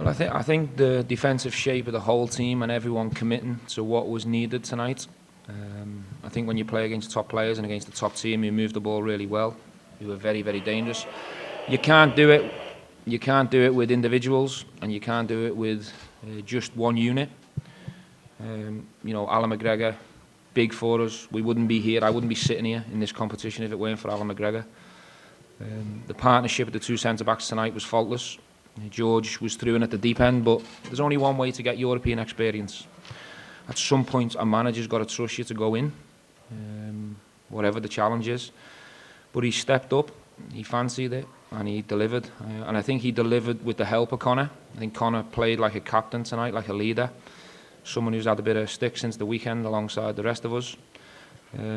Well, I think the defensive shape of the whole team and everyone committing to what was needed tonight. I think when you play against top players and against the top team, you move the ball really well. You were very, very dangerous. You can't do it. You can't do it with individuals, and you can't do it with just one unit. Alan McGregor, big for us. We wouldn't be here. I wouldn't be sitting here in this competition if it weren't for Alan McGregor. The partnership of the two centre-backs tonight was faultless. George was through in at the deep end, but there's only one way to get European experience. At some point, a manager's got to trust you to go in, whatever the challenge is. But he stepped up, he fancied it, and he delivered. And I think he delivered with the help of Connor. I think Connor played like a captain tonight, like a leader. Someone who's had a bit of stick since the weekend alongside the rest of us.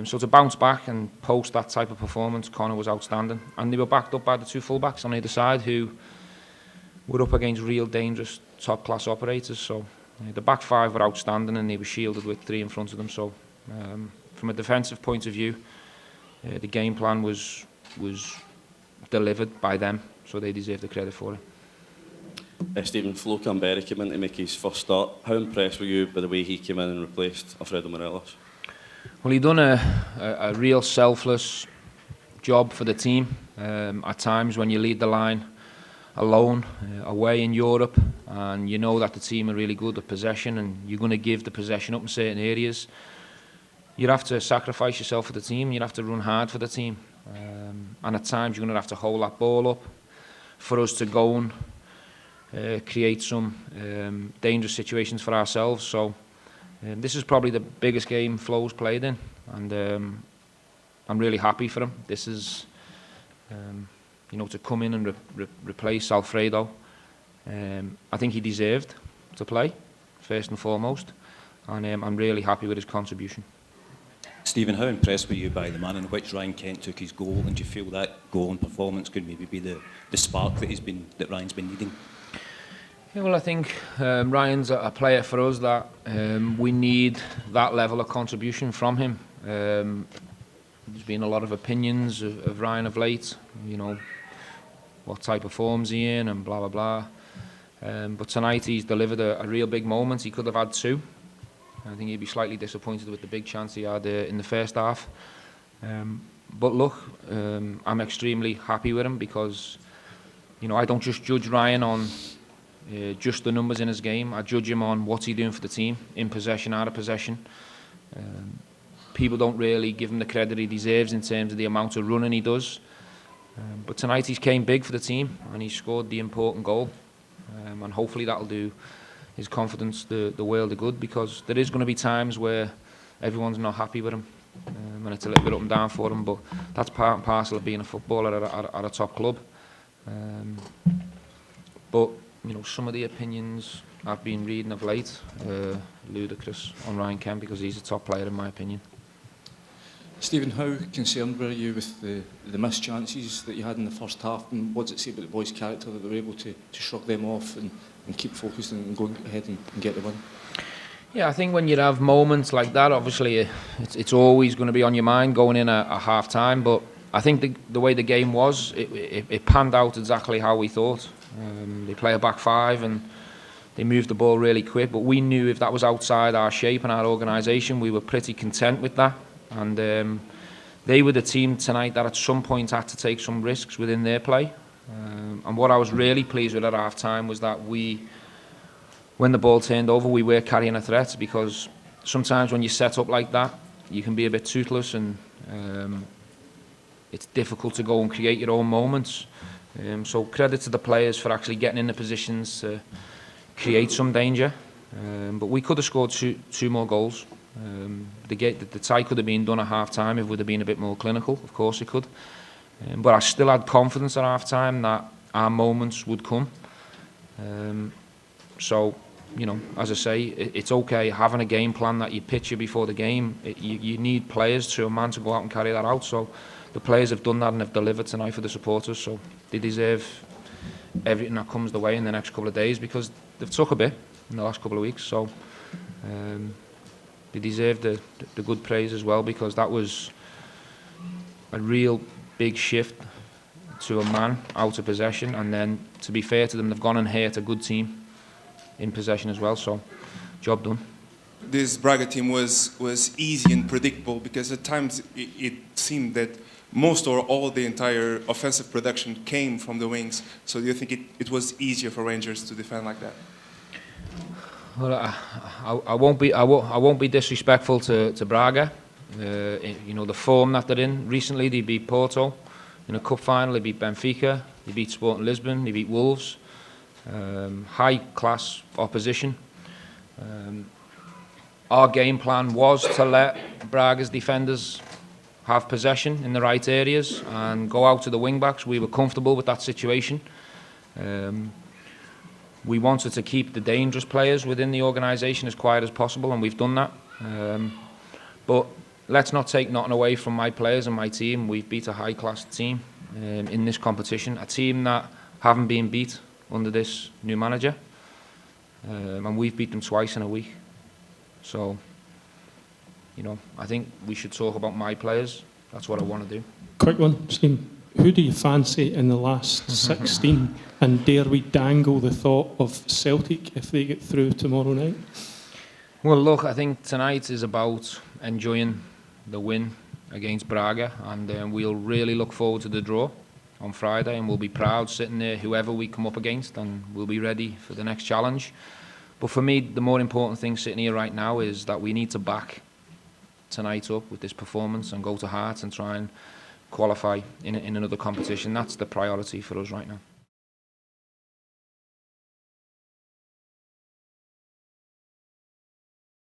So to bounce back and post that type of performance, Connor was outstanding. And they were backed up by the two fullbacks on either side who were up against real dangerous top-class operators. So the back five were outstanding, and they were shielded with three in front of them. So from a defensive point of view, the game plan was delivered by them, so they deserve the credit for it. Stephen, Flo Canberra came in to make his first start. How impressed were you by the way he came in and replaced Alfredo Morelos? Well, he done a real selfless job for the team. At times when you lead the line alone, away in Europe, and you know that the team are really good at possession and you're going to give the possession up in certain areas, you have to sacrifice yourself for the team, you have to run hard for the team. And at times you're going to have to hold that ball up for us to go and create some dangerous situations for ourselves. So this is probably the biggest game Flo's played in, and I'm really happy for him. This is, to come in and replace Alfredo. I think he deserved to play, first and foremost, and I'm really happy with his contribution. Stephen, how impressed were you by the manner in which Ryan Kent took his goal, and do you feel that goal and performance could maybe be the spark that Ryan's been needing? Yeah, well, I think Ryan's a player for us that we need that level of contribution from him. There's been a lot of opinions of Ryan of late, what type of form's he in and blah, blah, blah. But tonight he's delivered a real big moment. He could have had two. I think he'd be slightly disappointed with the big chance he had in the first half. But look, I'm extremely happy with him because, I don't just judge Ryan on just the numbers in his game. I judge him on what's he doing for the team, in possession, out of possession. People don't really give him the credit he deserves in terms of the amount of running he does. But tonight he's came big for the team and he scored the important goal. And hopefully that'll do his confidence the world of good, because there is going to be times where everyone's not happy with him and it's a little bit up and down for him, but that's part and parcel of being a footballer at a top club. But some of the opinions I've been reading of late ludicrous on Ryan Kent, because he's a top player in my opinion. Stephen, how concerned were you with the missed chances that you had in the first half, and what does it say about the boys' character that they were able to shrug them off and keep focused and go ahead and get the win? Yeah, I think when you have moments like that, obviously it's always going to be on your mind going in at half time, but I think the way the game was, it panned out exactly how we thought. They play a back five and they moved the ball really quick, but we knew if that was outside our shape and our organisation, we were pretty content with that. And they were the team tonight that at some point had to take some risks within their play. And what I was really pleased with at half time was that when the ball turned over, we were carrying a threat, because sometimes when you set up like that, you can be a bit toothless and it's difficult to go and create your own moments. So credit to the players for actually getting in the positions to create some danger. But we could have scored two more goals. The tie could have been done at half time if we'd have been a bit more clinical. Of course it could. But I still had confidence at half time that our moments would come. So, as I say, it's okay having a game plan that you picture before the game. You need players to a man to go out and carry that out. So the players have done that and have delivered tonight for the supporters. So they deserve everything that comes the way in the next couple of days, because they've took a bit in the last couple of weeks. So they deserve the good praise as well, because that was a real big shift to a man out of possession. And then, to be fair to them, they've gone and hurt a good team. in possession as well. So, job done. This Braga team was easy and predictable because at times it seemed that most or all the entire offensive production came from the wings. So do you think it was easier for Rangers to defend like that? Well, I won't be disrespectful to Braga. You know, the form that they're in. Recently they beat Porto in a cup final. They beat Benfica. They beat Sporting Lisbon. They beat Wolves. High class opposition. Our game plan was to let Braga's defenders have possession in the right areas and go out to the wing backs. We were comfortable with that situation. We wanted to keep the dangerous players within the organisation as quiet as possible, and we've done that. But let's not take nothing away from my players and my team. We've beat a high-class team in this competition, a team that haven't been beat under this new manager, and we've beat them twice in a week. So, you know, I think we should talk about my players. That's what I want to do. Quick one, Steve. Who do you fancy in the last 16? And dare we dangle the thought of Celtic if they get through tomorrow night? Well, look, I think tonight is about enjoying the win against Braga, and we'll really look forward to the draw on Friday, and we'll be proud sitting there, whoever we come up against, and we'll be ready for the next challenge. But for me, the more important thing sitting here right now is that we need to back tonight up with this performance and go to Hearts and try and qualify in another competition. That's the priority for us right now.